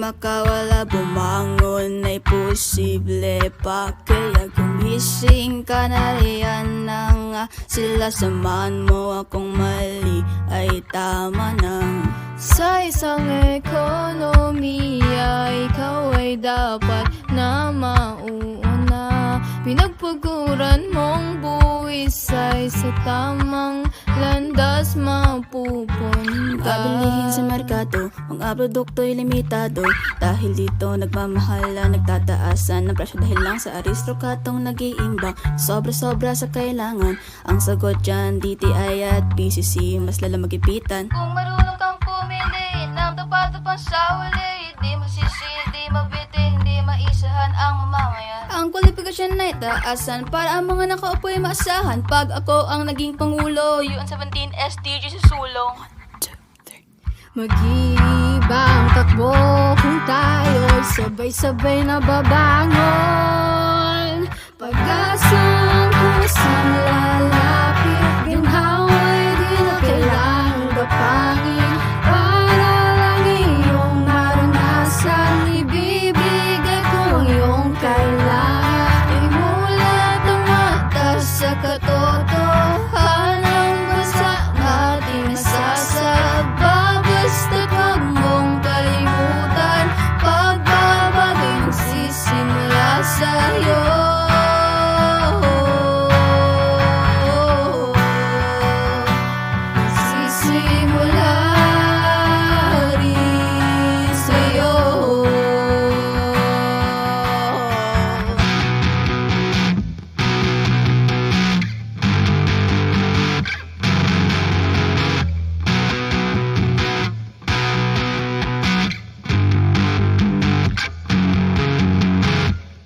makawala, bumangon ay posible pa. Kaya gumising ka na riyan na nga. Sila samahan mo akong mali ay tama na. Sa isang ekonomiya, ikaw ay dapat na mauna. Pinagpaguran mong buwis ay sa tamang landas mapupunta. Pabilihin sa merkado, mga produkto'y limitado. Dahil dito nagmamahala, nagtataasan ng presyo dahil lang sa aristokratong nag-iimbang. Sobra-sobra sa kailangan. Ang sagot dyan, DTI at PCC, mas lala magipitan. Kung marunong kang pumili ng tapat-tapat sa huli, di masisi, di mabiti, hindi maisahan ang mamamayan. Ang kwalifikasyon na itaasan para ang mga nakaupo'y maasahan. Pag ako ang naging pangulo, UN 17 SDG sa sulong. Mag-iiba ang takbo kung tayo'y sabay-sabay na babangon. Pag-asang kusang lalapit, ginhawa'y di na kailangang gapangin. Para lang iyong naranasan, ibibigay ko ang iyong kailangan. Imulat ang mata sa katotohanan, basta ating nasasabab. Basta't huwag mong kalimutan, pagbabagay magsisimula sa'yo. Magsisimula rin sa'yo.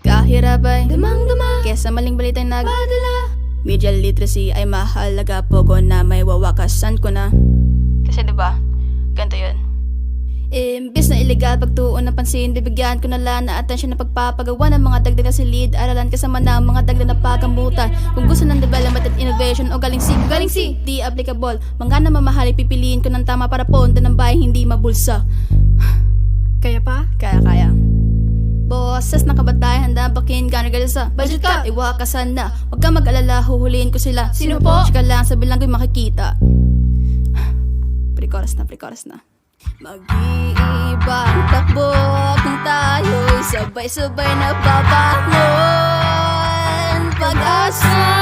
kahirap ay Damang-dama, kesa maling balita'y padala. Media literacy ay mahalaga pogo na may wawakasan ko na. Kasi diba, ganito yun. Imbis na illegal pagtuon ng pansin, bibigyan ko na lang na atensyon na pagpapagawa ng mga dagdag na silid, aralan kasama na ang mga dagdag na pagkamutan. Kung gusto ng development at innovation o galing si, di applicable. Mga namamahali pipiliin ko ng tama para ponda ng bahay hindi mabulsa. Kaya pa? Kaya. Boses ng kabatayan, handa bakin ka sa budget ka, iwakasan na. Huwag ka mag-alala, huhulihin ko sila. Sino po? Chika lang, sabi lang ko'y makikita. Pre-chorus na. Mag-iiba ang takbo kung tayo'y sabay-sabay na babangon. Pag-asa